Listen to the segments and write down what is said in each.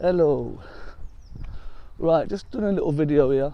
Hello. Right, just doing a little video here,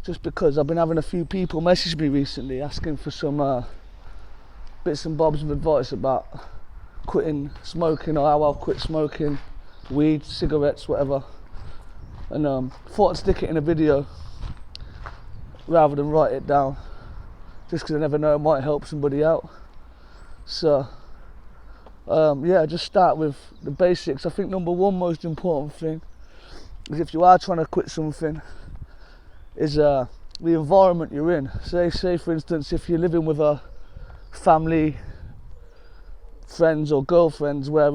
just because I've been having a few people message me recently asking for some bits and bobs of advice about quitting smoking, or how I'll quit smoking, weed, cigarettes, whatever. And thought I'd stick it in a video rather than write it down, just because I never know, it might help somebody out. So yeah, just start with the basics. I think number one most important thing is, if you are trying to quit something, is the environment you're in. Say for instance, if you're living with a family, friends or girlfriends, where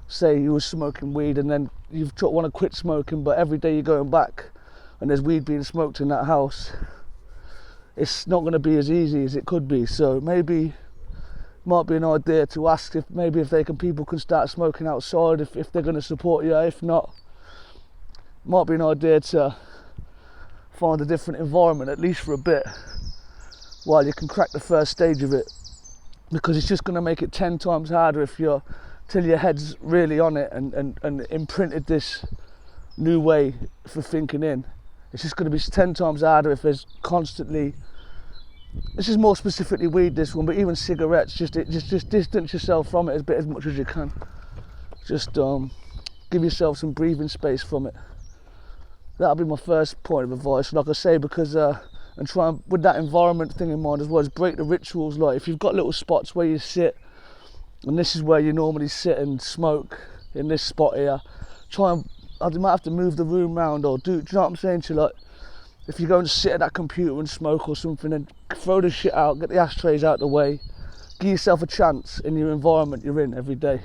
say you were smoking weed and then you want to quit smoking, but every day you're going back and there's weed being smoked in that house, it's not going to be as easy as it could be. So maybe might be an idea to ask if people can start smoking outside, if they're going to support you. If not, might be an idea to find a different environment, at least for a bit, while you can crack the first stage of it, because it's just going to make it 10 times harder till your head's really on it and imprinted this new way for thinking in. It's just going to be 10 times harder if there's constantly, this is more specifically weed, this one, but even cigarettes, just distance yourself from it as much as you can. Just give yourself some breathing space from it. That'll be my first point of advice, like I say, because and try and, with that environment thing in mind as well, is break the rituals. Like if you've got little spots where you sit, and this is where you normally sit and smoke, in this spot here, you might have to move the room round, or do you know what I'm saying to you? Like, if you're going to sit at that computer and smoke or something, then throw the shit out, get the ashtrays out the way, give yourself a chance in your environment you're in every day.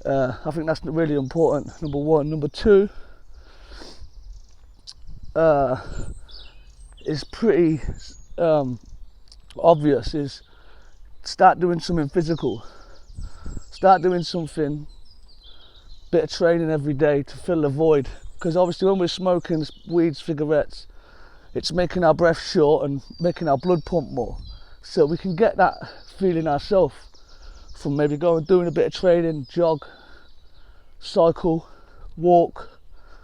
I think that's really important, number one. Number two, is pretty obvious, is start doing something physical. Start doing something, bit of training every day to fill the void, because obviously when we're smoking weed, cigarettes, it's making our breath short and making our blood pump more, so we can get that feeling ourselves from maybe doing a bit of training, jog, cycle, walk,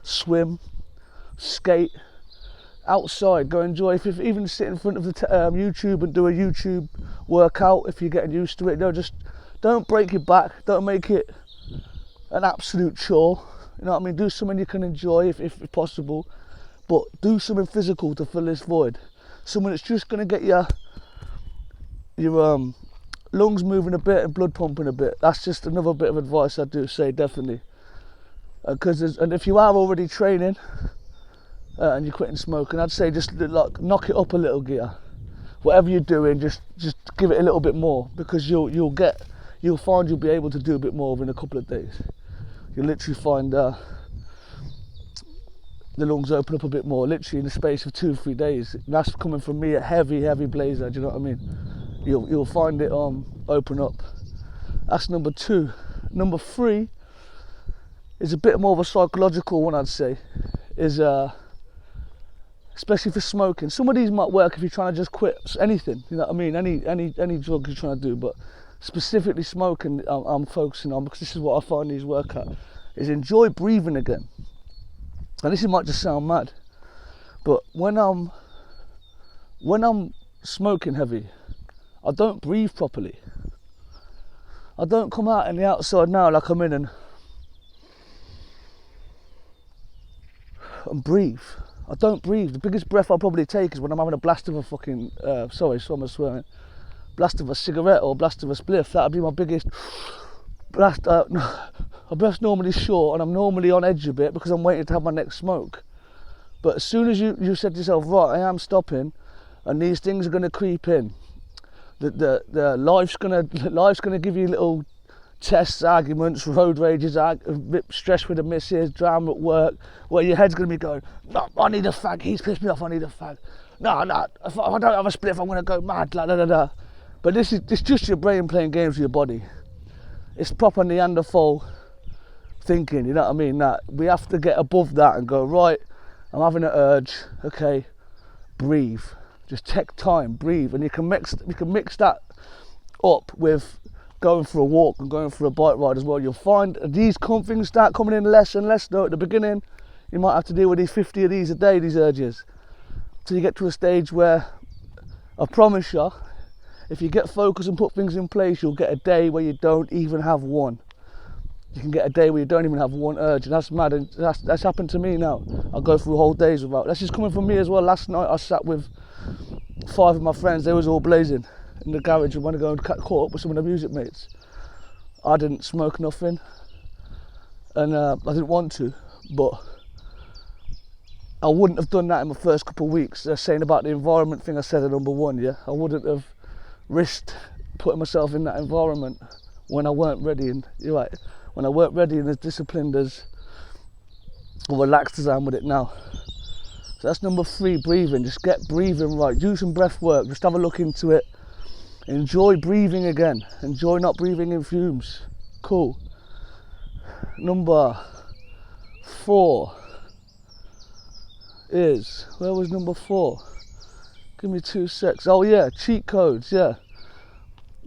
swim, skate, outside, go enjoy. If even sit in front of the YouTube and do a YouTube workout, if you're getting used to it, just don't break your back, don't make it an absolute chore, you know what I mean? Do something you can enjoy if possible, but do something physical to fill this void, something that's just going to get your lungs moving a bit and blood pumping a bit. That's just another bit of advice I do say, definitely, and if you are already training and you're quitting smoking, I'd say just like knock it up a little gear. Whatever you're doing, just give it a little bit more, because you'll find you'll be able to do a bit more within a couple of days. You'll literally find the lungs open up a bit more, literally in the space of 2-3 days. And that's coming from me, a heavy blazer, do you know what I mean? You'll find it open up. That's number two. Number three is a bit more of a psychological one, I'd say, is especially for smoking. Some of these might work if you're trying to just quit anything, you know what I mean? Any drug you're trying to do, but specifically smoking, I'm focusing on, because this is what I find these work at, is enjoy breathing again. And this might just sound mad, but when I'm smoking heavy, I don't breathe properly. I don't come out in the outside now like I'm in and breathe. I don't breathe. The biggest breath I'll probably take is when I'm having a blast of a fucking, sorry, so I'm swearing, blast of a cigarette or blast of a spliff. That'd be my biggest blast. My breath's normally short and I'm normally on edge a bit because I'm waiting to have my next smoke. But as soon as you said to yourself, right, I am stopping, and these things are going to creep in, the life's gonna give you little tests, arguments, road rages, stress with the missus, drama at work, where your head's going to be going, no, I need a fag, he's pissed me off, I need a fag. No, if I don't have a spliff, I'm going to go mad, da. But it's just your brain playing games with your body. It's proper Neanderthal thinking, you know what I mean? That we have to get above that and go, right, I'm having an urge, okay, breathe. Just take time, breathe, and you can mix that up with going for a walk and going for a bike ride as well, you'll find these things start coming in less and less though. At the beginning, you might have to deal with these 50 of these a day, these urges, till you get to a stage where, I promise you, if you get focused and put things in place, you'll get a day where you don't even have one. You can get a day where you don't even have one urge, and that's mad. And that's happened to me now. I go through whole days without. That's just coming from me as well. Last night I sat with 5 of my friends. They was all blazing in the garage and went to go and caught up with some of the music mates. I didn't smoke nothing, and I didn't want to, but I wouldn't have done that in my first couple of weeks. They're saying about the environment thing I said at number 1, yeah? I wouldn't have risked putting myself in that environment when I weren't ready. And you're right, when I weren't ready and as disciplined as, or relaxed as I am with it now. So that's number 3, breathing. Just get breathing right. Do some breath work. Just have a look into it. Enjoy breathing again. Enjoy not breathing in fumes. Cool. Number 4 is, where was number 4? Give me 2 secs. Oh yeah, cheat codes, yeah.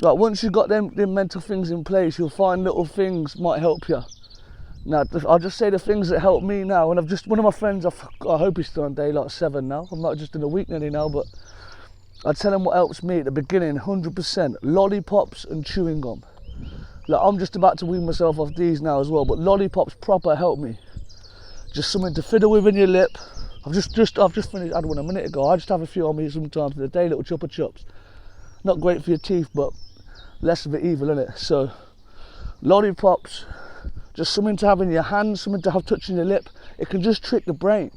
Like once you've got them mental things in place, you'll find little things might help you. Now, I'll just say the things that help me now, and one of my friends, I hope he's still on day like 7 now, I'm not just in a week nearly now, but I tell him what helps me at the beginning, 100%, lollipops and chewing gum. Like I'm just about to wean myself off these now as well, but lollipops proper help me. Just something to fiddle with in your lip. I've just finished, I had one a minute ago. I just have a few on me sometimes in the day, little chuppa chups. Not great for your teeth, but less of it evil, innit? So, lollipops, just something to have in your hand, something to have touching your lip. It can just trick the brain.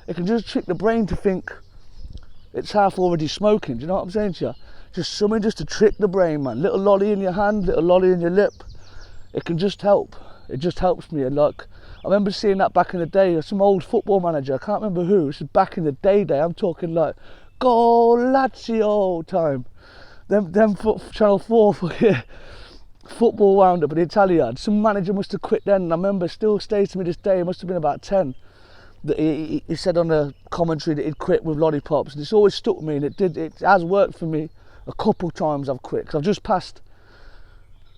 It can just trick the brain to think it's half already smoking. Do you know what I'm saying to you? Just something just to trick the brain, man. Little lolly in your hand, little lolly in your lip. It can just help. It just helps me. And like, I remember seeing that back in the day. Some old football manager, I can't remember who. This is back in the day. I'm talking like Go Lazio time. Them Channel 4 football roundup in Italia. Some manager must have quit then. And I remember, still stays to me this day. It must have been about 10. That he said on the commentary that he'd quit with lollipops, and it's always stuck with me. And it has worked for me a couple times. I've quit because I've just passed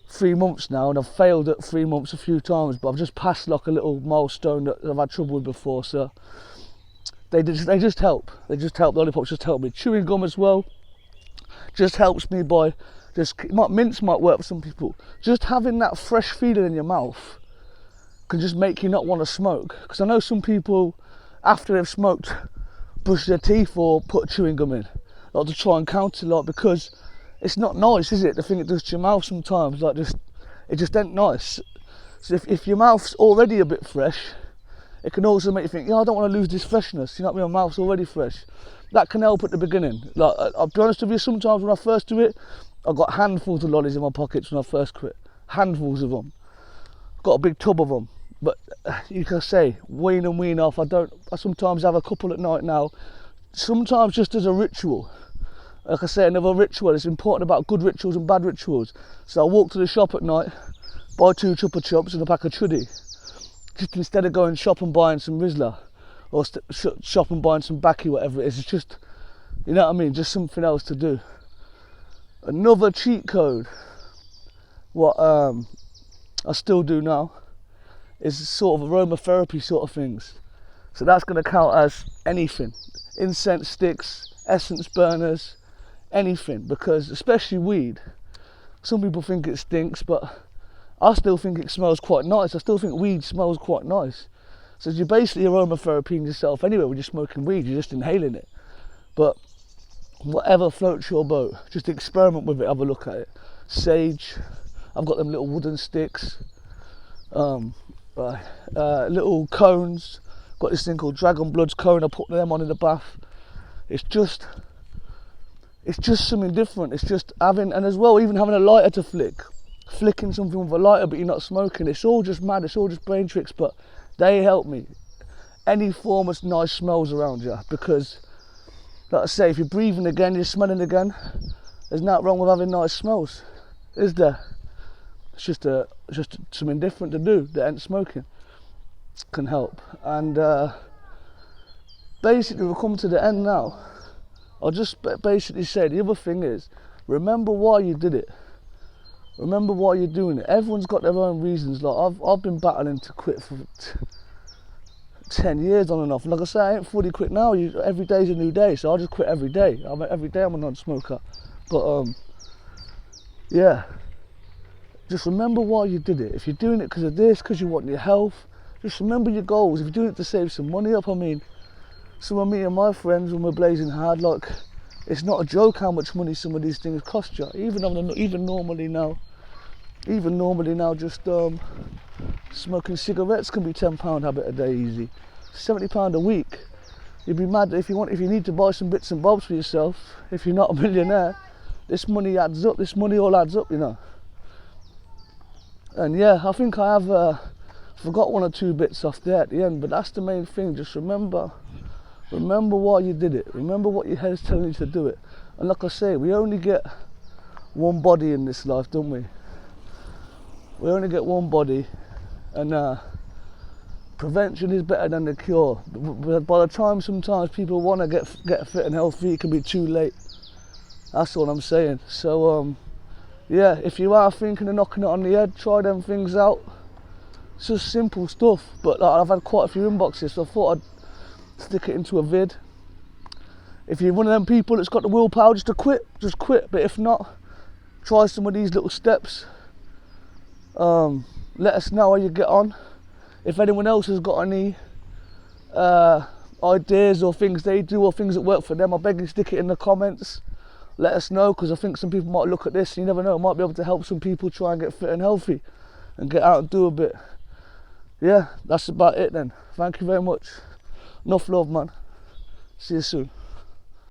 3 months now, and I've failed at 3 months a few times, but I've just passed like a little milestone that I've had trouble with before. So they just help. They just help. Lollipops just help me. Chewing gum as well just helps me by mints might work for some people. Just having that fresh feeling in your mouth can just make you not want to smoke. Because I know some people, after they've smoked, brush their teeth or put chewing gum in, like to try and counter, like, because it's not nice, is it? The thing it does to your mouth sometimes, like it just ain't nice. So if your mouth's already a bit fresh, it can also make you think, yeah, I don't want to lose this freshness. You know what I mean? My mouth's already fresh. That can help at the beginning. Like, I'll be honest with you, sometimes when I first do it, I got handfuls of lollies in my pockets when I first quit. Handfuls of them. Got a big tub of them. But you can say, wean and wean off. I sometimes have a couple at night now. Sometimes just as a ritual. Like I say, another ritual. It's important about good rituals and bad rituals. So I walk to the shop at night, buy 2 chuppa chups and a pack of chuddy. Just instead of going shop and buying some Rizla, or shop and buying some Baki, whatever it is. It's just, you know what I mean, just something else to do. Another cheat code, what I still do now, is sort of aromatherapy sort of things. So that's going to count as anything. Incense sticks, essence burners, anything. Because especially weed, some people think it stinks, but I still think it smells quite nice. I still think weed smells quite nice. So you're basically aromatherapying yourself anyway when you're smoking weed, you're just inhaling it. But whatever floats your boat, just experiment with it, have a look at it. Sage, I've got them little wooden sticks, little cones, got this thing called Dragon Bloods cone, I put them on in the bath. It's just something different. It's just having, and as well, even having a lighter to flicking something with a lighter but you're not smoking. It's all just mad, it's all just brain tricks, but they help me. Any form of nice smells around you, because like I say, if you're breathing again, you're smelling again, there's nothing wrong with having nice smells, is there? It's just something different to do that ain't smoking. Can help. And basically we're coming to the end now. I'll just basically say the other thing is, remember why you did it. remember why you're doing it. Everyone's got their own reasons. Like I've been battling to quit for 10 years on and off. Like I say, I ain't fully quit now. Every day's a new day, so I'll just quit every day. Every day I'm a non-smoker. But yeah, just remember why you did it. If you're doing it because of this, because you want your health, just remember your goals. If you're doing it to save some money up, I mean, some of me and my friends, when we're blazing hard, like, it's not a joke how much money some of these things cost you. Even normally now, just smoking cigarettes can be £10 habit a day easy. £70 a week. You'd be mad if you need to buy some bits and bobs for yourself. If you're not a millionaire, this money adds up. This money all adds up, you know. And yeah, I think I have forgot 1 or 2 bits off there at the end, but that's the main thing. Just remember why you did it. Remember what your head's telling you to do it. And like I say, we only get one body in this life, don't we? We only get one body, and prevention is better than the cure. But by the time sometimes people want to get fit and healthy, it can be too late. That's all I'm saying. So yeah, if you are thinking of knocking it on the head, try them things out. It's just simple stuff, but like, I've had quite a few inboxes, so I thought I'd stick it into a vid. If you're one of them people that's got the willpower just to quit, just quit. But if not, try some of these little steps. Let us know how you get on. If anyone else has got any ideas or things they do or things that work for them, I beg you stick it in the comments. Let us know, because I think some people might look at this, and you never know, it might be able to help some people try and get fit and healthy and get out and do a bit. Yeah, that's about it then. Thank you very much. Enough love, man. See you soon.